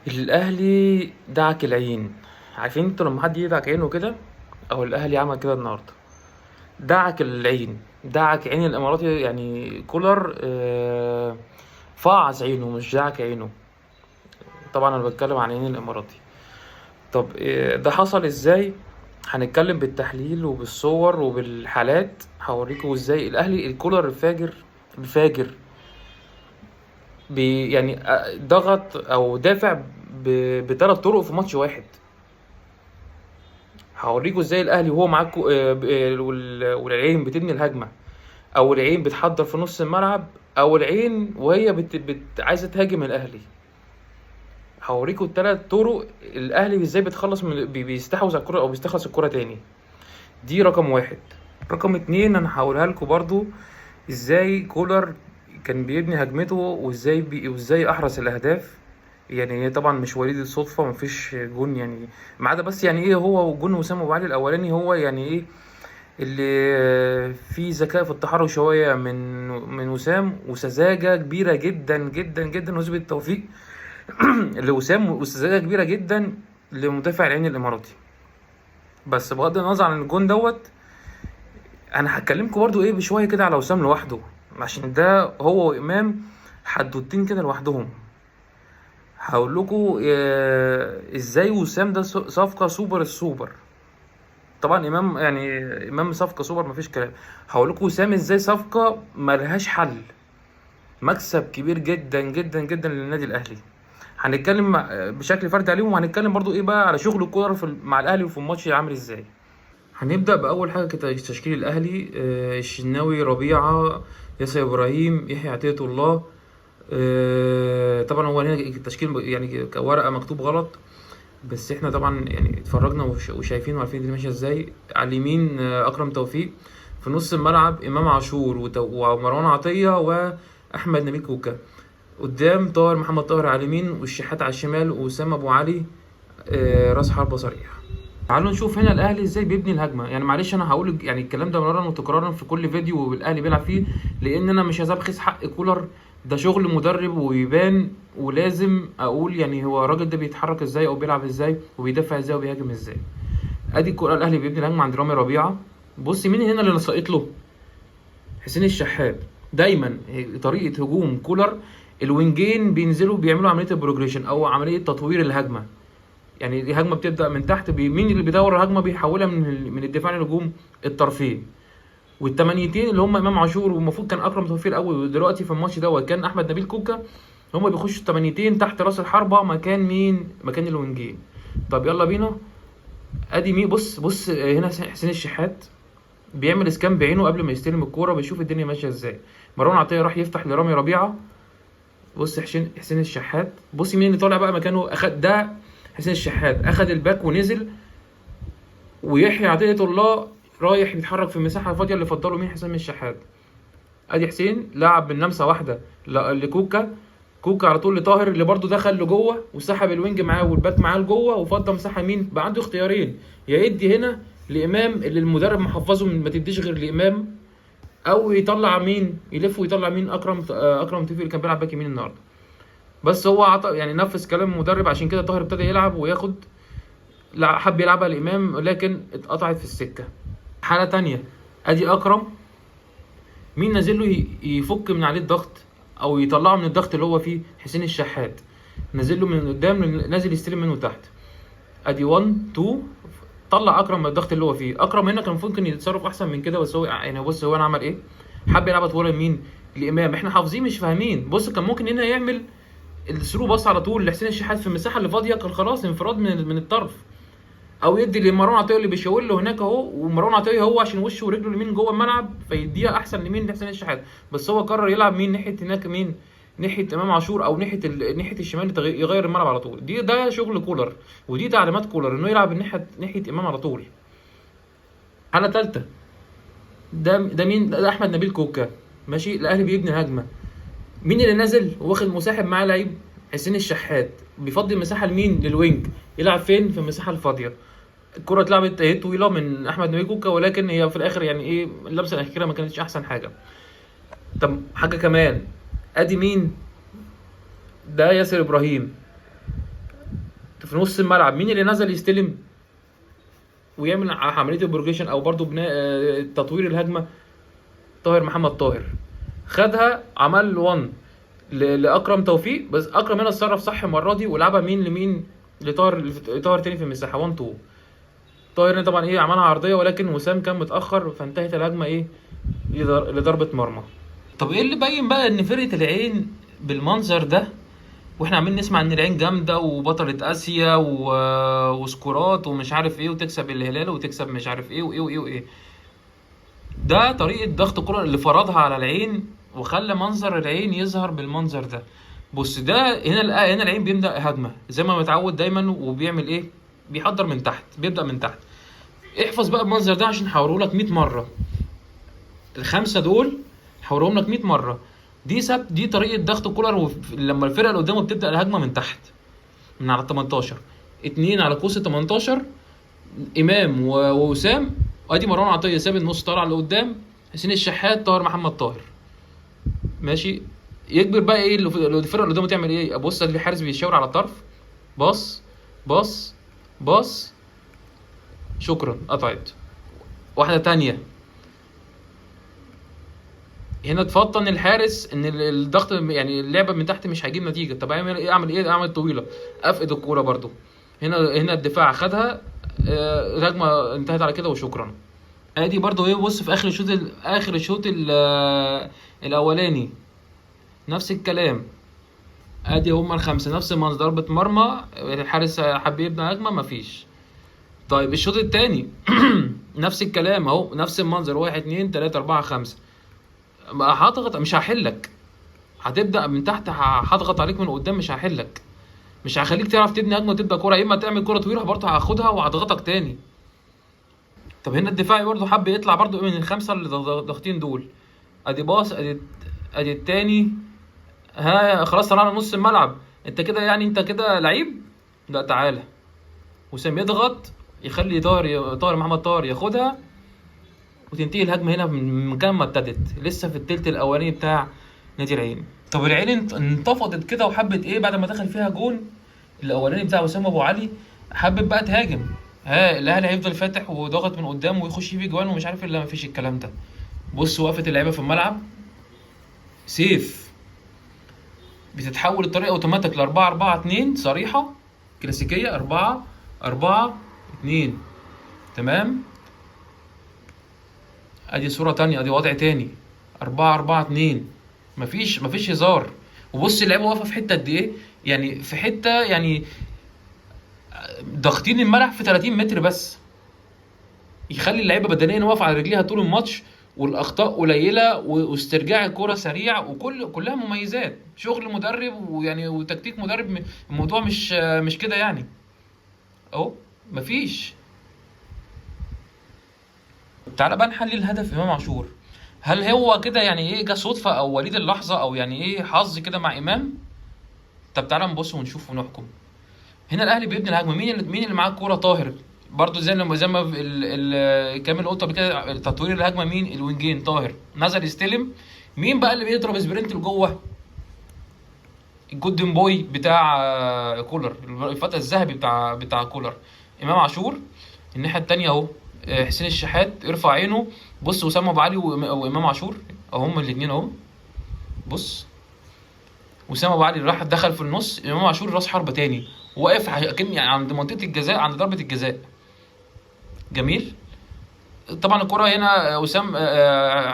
الاهلي دعك العين. عارفين انتوا لما حد يدعك عينه كده؟ او الاهلي عمل كده النهارده. دعك العين، دعك عين الاماراتي، يعني كولر فعص عينه مش دعك عينه. طبعا انا بتكلم عن عين الاماراتي. طب ده حصل ازاي؟ هنتكلم بالتحليل وبالصور وبالحالات، هوريكم ازاي الاهلي الكولر الفاجر يعني ضغط او دافع بثلاث طرق في ماتش واحد. هوريكوا ازاي الاهلي وهو معاكوا والعين بتبني الهجمه، او العين بتحضر في نص الملعب، او العين وهي عايزه تهاجم الاهلي. هوريكوا الثلاث طرق الاهلي ازاي بيتخلص من بيستحوذ على الكره او بيستخلص الكره تاني. دي رقم واحد. رقم اتنين انا هقولها لكم برضو ازاي كولر كان بيبني هجمته، وازاي احرز الاهداف. يعني هي طبعا مش وليد الصدفه، مفيش جون يعني ما عدا بس يعني ايه هو وجون وسام ابو علي الاولاني، هو يعني ايه اللي فيه ذكاء في التحرك شويه من وسام، وسذاجه كبيره جدا جدا جدا ونسبه التوفيق لوسام، وسذاجه كبيره جدا لمدافع العين الاماراتي. بس بغض النظر عن الجون دوت، انا هكلمكم برضو ايه بشويه كده على وسام لوحده، عشان ده هو وامام حدوتين كده لوحدهم. هقول لكم ازاي وسام ده صفقه سوبر السوبر. طبعا امام يعني امام صفقه سوبر مفيش كلام. هقول لكم وسام ازاي صفقه ملهاش حل، مكسب كبير جدا جدا جدا للنادي الاهلي. هنتكلم بشكل فردي عليهم، وهنتكلم برضو ايه بقى على شغل الكوره مع الاهلي وفي الماتش عامل ازاي. هنبدأ بأول حاجة كده تشكيل الأهلي. الشناوي، ربيعة، ياسر إبراهيم، يحيى عطية الله. طبعا هو هنا التشكيل يعني كورقة مكتوب غلط، بس احنا طبعا يعني اتفرجنا وشايفين وعارفين دي ماشية ازاي. على اليمين أكرم توفيق. في نص الملعب إمام عاشور ومروان عطية وأحمد نبيل كوكا. قدام طاهر محمد طاهر على اليمين، والشحات على الشمال، وأسامة أبو علي راس حربة صريح. تعالوا نشوف هنا الاهلي ازاي بيبني الهجمه. يعني معلش انا هقول يعني الكلام ده مرارا وتكرارا في كل فيديو والاهلي بيلعب فيه، لان انا مش عايز ابخس حق كولر. ده شغل مدرب ويبان، ولازم اقول يعني هو الراجل ده بيتحرك ازاي او بيلعب ازاي وبيدافع ازاي وبيهاجم ازاي. ادي الكره الاهلي بيبني الهجمه عند رامي ربيعه. بص مين هنا اللي نسقط له؟ حسين الشحات. دايما طريقه هجوم كولر الوينجين بينزلوا بيعملوا عمليه البروجريشن او عمليه تطوير الهجمه. يعني الهجمه بتبدا من تحت، مين اللي بيدور الهجمه بيحولها من الدفاع للهجوم؟ الطرفين. والتمانيتين اللي هم امام عاشور، والمفروض كان اكرم توفيق الاول، ودلوقتي في الماتش دوت كان احمد نبيل كوكا. هم بيخشوا التمانيتين تحت راس الحربه مكان مين؟ مكان الوينجين. طب يلا بينا. ادي مين؟ بص هنا حسين الشحات بيعمل اسكان بعينه قبل ما يستلم الكوره، بيشوف الدنيا ماشيه ازاي. مروان عطيه راح يفتح لرامي ربيعه. بص حسين الشحات، بص مين اللي طالع بقى مكانه؟ اخد ده حسين الشحات، اخد الباك ونزل. ويحيى عطية الله رايح يتحرك في المساحة الفاضية اللي فضله مين؟ حسين الشحات. ادي حسين لعب باللمسة واحدة لكوكا. كوكا على طول لطاهر اللي برضو دخل لجوه وسحب الوينج معاه والباك معاه لجوه، وفضل مساحة مين؟ بقى عنده اختيارين، يا يدي هنا لامام اللي المدرب محفظه ما تديش غير لامام، او يطلع مين؟ يلف ويطلع مين؟ اكرم توفيق اللي كان بيلعب باك يمين النهارده. بس هو عطى يعني نفذ كلام المدرب، عشان كده طاهر ابتدى يلعب وياخد. لا حب يلعبها الامام لكن اتقطعت في السكه. حاله تانية، ادي اكرم، مين نازل له يفك من عليه الضغط او يطلعه من الضغط اللي هو فيه؟ حسين الشحات. نازل له من قدام، نازل يستلم منه تحت. ادي 1 2، طلع اكرم من الضغط اللي هو فيه. اكرم هنا كان ممكن يتصرف احسن من كده، بس هو يعني بص هو انا عمل ايه؟ حب يلعبها طوال لمين؟ الامام. احنا حافظين مش فاهمين. بص كان ممكن هنا يعمل الثرو باص على طول لحسين الشحات في المساحه اللي فاضيه، كان خلاص انفراد من الطرف، او يدي لمروان عطيه اللي بيشاور له هناك اهو، ومروان عطيه هو عشان وشه ورجله اليمين جوه الملعب فيديها احسن لمين؟ لحسين الشحات. بس هو قرر يلعب مين؟ ناحيه هناك مين؟ ناحيه امام عاشور، او ناحيه الشمال، يغير الملعب على طول. ده شغل كولر، ودي تعليمات كولر انه يلعب ناحيه امام على طول. حاله ثالثه، ده مين؟ ده احمد نبيل كوكا. ماشي، الاهلي بيبني هجمه، مين اللي نازل واخد مساحب معاه لعيب؟ حسين الشحات. بيفضي المساحه لمين؟ للوينج. يلعب فين؟ في المساحه الفاضيه. الكرة اتلعبت اهي طويلة من أحمد نبيل كوكا، ولكن هي في الآخر يعني إيه اللمسة الأخيرة ما كانتش أحسن حاجة. طب حاجة كمان، أدي مين؟ ده ياسر إبراهيم. في نص الملعب مين اللي نزل يستلم ويعمل عمليه البروجيشن او برضو بناء تطوير الهجمه؟ طاهر محمد طاهر. خدها عمل 1 لاكرم توفيق، بس اكرم هنا اتصرف صح المره دي ولعبها مين لمين؟ لطاهر تاني في المساحه 1 2. طاهر هنا طبعا ايه عملها عرضيه، ولكن وسام كان متاخر فانتهت الهجمه ايه لضربه مرمى. طب ايه اللي بين بقى ان فرقه العين بالمنظر ده، واحنا عمالين نسمع ان العين جامده وبطله اسيا وسكورات ومش عارف ايه، وتكسب الهلال وتكسب مش عارف ايه وايه وايه وايه؟ ده طريقه ضغط كرة اللي فرضها على العين وخلى منظر العين يظهر بالمنظر ده. بص ده هنا العين بيبدا هجمه زي ما متعود دايما، وبيعمل ايه؟ بيحضر من تحت، بيبدا من تحت. احفظ بقى المنظر ده عشان هوريه لك 100 مره. الخمسه دول هوريهم لك 100 مره. دي طريقه ضغط كولر لما الفرقه اللي قدامه بتبدا الهجمه من تحت من على ال 18، 2 على قوس ال 18، امام ووسام، ادي مروان عطيه ساب النص طالع لقدام، حسين الشحات، طاهر محمد طاهر. ماشي. يكبر بقى ايه الفرقه اللي قدامه تعمل ايه؟ ابص ادي الحارس بيشاور على الطرف، باص باص باص، شكرا قطعت. واحده تانية هنا تفطن الحارس ان الضغط يعني اللعبه من تحت مش هيجيب نتيجه. طب اعمل ايه؟ اعمل طويله، افقد الكوره برضو. هنا الدفاع خدها، الهجمه انتهت على كده وشكرا. ادي برضو ايه، بص في اخر الشوط الاولاني نفس الكلام. ادي هما الخمسه نفس المنظر، ضربه مرمى، الحارس حب يبني هجمه مفيش. طيب الشوط الثاني نفس الكلام اهو، نفس المنظر، 1 2 3 4 5. هضغط مش هحلك، هتبدا من تحت هضغط عليك من قدام، مش هحلك، مش هخليك تعرف تبني هجمه وتبدا كوره، يا اما تعمل كوره طويله برضه هاخدها وهضغطك تاني. طب هنا الدفاعي برضه حب يطلع برضه من الخمسه اللي ضاغطين دول. ادي باص، ادي التاني، ها خلاص طلعنا نص الملعب. انت كده يعني انت كده لعيب؟ لا تعالى. وسام يضغط يخلي طاهر محمد طاهر ياخدها، وتنتهي الهجمه هنا من مكان ما ابتدت، لسه في التلت الاولاني بتاع نادي العين. طب العين انتفضت كده وحبت ايه بعد ما دخل فيها جون الاولاني بتاع وسام ابو علي؟ حبت بقى تهاجم. الاهلي هيفضل فاتح وضغط من قدام ويخش فيه جوان ومش عارف الا، مفيش الكلام ده. بص وقفه اللعيبه في الملعب سيف، بتتحول الطريقه اوتوماتيك ل 4 4 2 صريحه كلاسيكيه، 4 4 2. تمام. ادي صوره تانية، ادي وضع تاني، 4 4 2. مفيش هزار. وبص اللعيبه واقفه في حته قد ايه، يعني في حته يعني ضاغطين الملعب في 30 متر بس، يخلي اللعيبه بدنيا واقفه على رجليها طول الماتش، والاخطاء قليله واسترجاع الكره سريع، كلها مميزات شغل مدرب ويعني وتكتيك مدرب. الموضوع مش كده يعني اهو، مفيش. تعالى بقى نحلل هدف امام عاشور. هل هو كده يعني ايه جه صدفه او وليد اللحظه او يعني ايه حظ كده مع امام؟ طب تعالى نبص ونشوف ونحكم. هنا الاهلي بيبني الهجمه، مين اللي معاه الكوره؟ طاهر. برضو زي ما كامل قلت قبل كده، تطوير الهجمه مين؟ الوينجين. طاهر نزل يستلم، مين بقى اللي بيضرب سبرنت لجوه؟ الجولدن بوي بتاع كولر، الفتى الذهبي بتاع كولر، امام عاشور. الناحيه الثانيه اهو حسين الشحات يرفع عينه، بص وسام ابو علي وامام عاشور اهو، هما الاثنين اهو. بص وسام ابو علي راح دخل في النص، امام عاشور راس حربه تاني واقف يعني عند منطقه الجزاء، عند ضربه الجزاء. جميل. طبعا الكره هنا وسام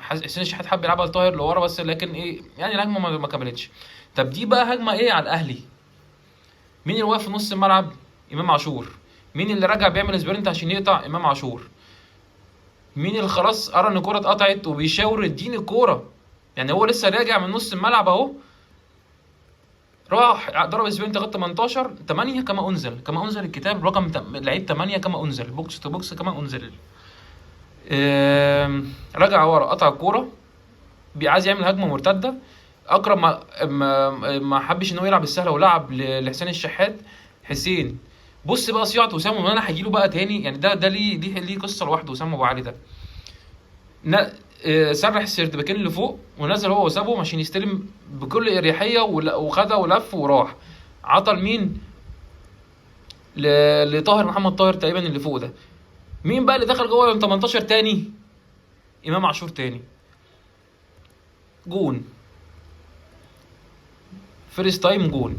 حسين الشحات حب يلعبها لطاهر لورا بس، لكن ايه يعني الهجمه ما كملتش. طب دي بقى هجمه ايه على الاهلي؟ مين اللي واقف في نص الملعب؟ امام عاشور. مين اللي راجع بيعمل سبرنت عشان يقطع؟ امام عاشور. مين اللي خلاص قرا ان الكوره اتقطعت وبيشاور اديني الكوره؟ يعني هو لسه راجع من نص الملعب اهو، راح ضرب سبرنت لغايه 18 8 كما انزل الكتاب، رقم لعيب 8 كما انزل، بوكس تو بوكس كما انزل. رجع ورا قطع الكوره، عايز يعمل هجمه مرتده. اكرم ما حبش ان هو يلعب السهله ولعب لحسين الشحات. حسين بص بقى صياعه وسام، وانا هجيله بقى تاني يعني، ده ليه قصه لوحده. وسام ابو علي ده سرح السردباكين اللي فوق ونزل هو وسابهم عشان يستلم بكل اريحيه، وخدها ولف وراح عطل مين؟ لطاهر محمد طاهر تقريبا اللي فوق ده. مين بقى اللي دخل جوه ال 18 تاني؟ امام عاشور تاني، جون، فيرست تايم جون.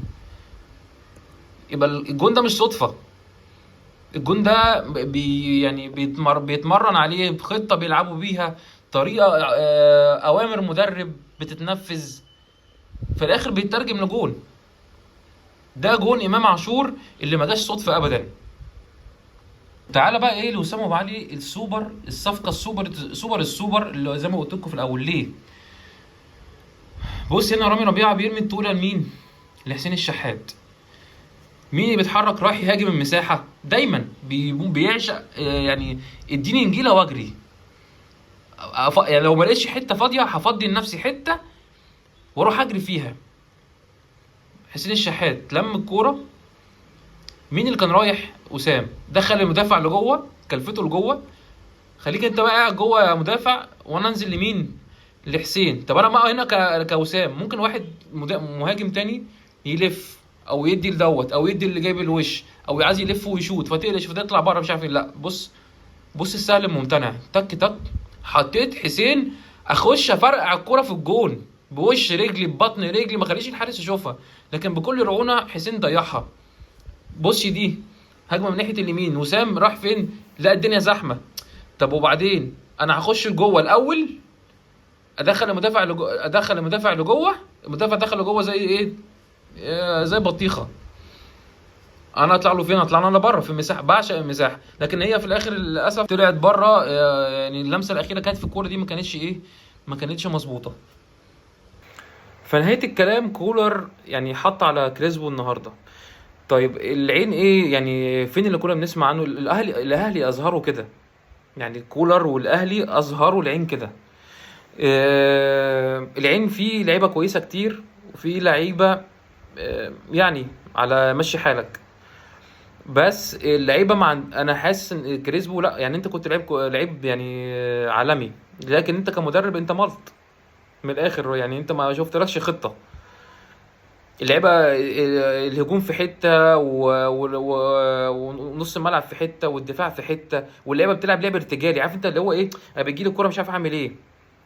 يبقى الجون ده مش صدفه، الجون ده يعني بيتمرن عليه بخطه بيلعبوا بيها، طريقه اوامر مدرب بتتنفذ، في الاخر بيترجم لجون. ده جون امام عاشور اللي ما جاش صدفه ابدا. تعالى بقى ايه لوسام ابو علي السوبر، الصفقه السوبر اللي زي ما قلت لكم في الاول. ليه؟ بص هنا رامي ربيعه بيرمي الطوله لمين؟ لحسين الشحات. مين اللي بيتحرك رايح يهاجم المساحه؟ دايما بيعشق يعني اديني نجيله واجري. يعني لو ما لقيتش حته فاضيه هفضي لنفسي حته واروح اجري فيها. حسين الشحات لم الكوره، مين اللي كان رايح؟ وسام. دخل المدافع لجوه، كلفته لجوه. خليك انت بقى قاعد جوه يا مدافع وانا انزل لمين؟ لحسين. طب انا بقى هنا كوسام ممكن واحد مهاجم تاني يلف او يدي لدوت او يدي اللي جايب الوش او عايز يلف ويشوط فتقلش فتطلع بره مش عارف ايه. لا بص، بص السهل الممتنع، تك تك حطيت حسين اخش افرقع الكوره في الجون بوش رجلي ببطن رجلي، ما خليش الحارس يشوفها، لكن بكل رعونه حسين ضيعها. بص دي هجمه من ناحيه اليمين، وسام راح فين؟ لا الدنيا زحمه. طب وبعدين انا هخش لجوه الاول، ادخل المدافع لجوه، المدافع دخل لجوه زي ايه؟ زي بطيخه. انا اطلع له فين؟ اطلع انا بره في المساحه، بعشق المساحه، لكن هي في الاخر للاسف طلعت بره. يعني اللمسه الاخيره كانت في الكوره دي ما كانتش مظبوطه. فنهايه الكلام كولر يعني حط على كريسبو النهارده. طيب العين ايه يعني؟ فين اللي كنا بنسمع عنه؟ الاهلي اظهروا كده، يعني كولر والاهلي اظهروا العين كده. العين فيه لعيبه كويسه كتير، وفي لعيبه يعني على مشي حالك. بس اللعيبه انا حاسس ان كريسبو لا، يعني انت كنت لعيب يعني عالمي، لكن انت كمدرب انت ملط من الاخر، يعني انت ما شفتلكش خطه. اللعيبه الهجوم في حته ونص الملعب في حته والدفاع في حته، واللعيبه بتلعب لعب ارتجالي. عارف انت اللي هو ايه؟ انا بتجيلي الكوره مش عارف اعمل ايه.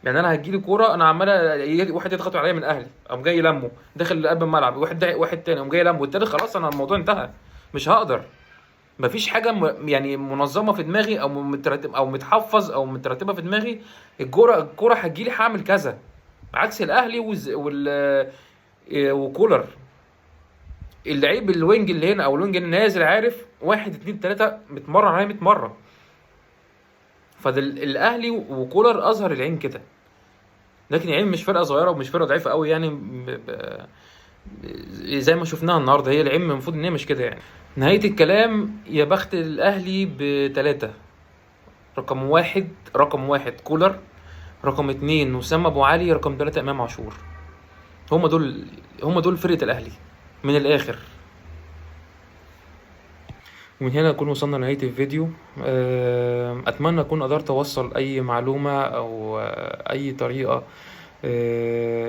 يعني انا هتجيلي كوره انا عمال واحد يضغط عليا من اهلي قام جاي لمه داخل قلب الملعب، واحد تاني قام جاي لمه، والتالت خلاص انا الموضوع انتهى، مش هقدر. مفيش حاجه يعني منظمه في دماغي او مترتب او متحفظ او مترتبه في دماغي. الكوره هتجيلي هعمل كذا، عكس الاهلي وكولر. اللعيب الوينج اللي هنا او الوينج اللي نازل عارف 1 2 3 متمرن عليه 100 مره. فده الاهلي وكولر اظهر العين كده، لكن العين مش فرقه صغيره ومش فرقه ضعيفه قوي يعني زي ما شفناها النهارده. هي العين المفروض ان هي مش كده يعني. نهايه الكلام يا بخت الاهلي ب3. رقم واحد كولر، رقم 2 وسام ابو علي، رقم 3 امام عاشور. هم دول فرقه الاهلي من الاخر. ومن هنا نكون وصلنا لنهاية الفيديو. أتمنى أكون قدرت أوصل أي معلومة أو أي طريقة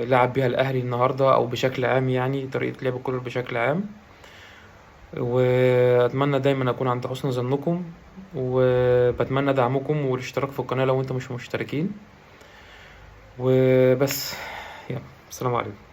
لعب بها الأهلي النهاردة، أو بشكل عام يعني طريقة لعب الكورة بشكل عام. وأتمنى دايما أكون عند حسن ظنكم، وبتمنى دعمكم والاشتراك في القناة لو أنتم مش مشتركين. وبس، يلا السلام عليكم.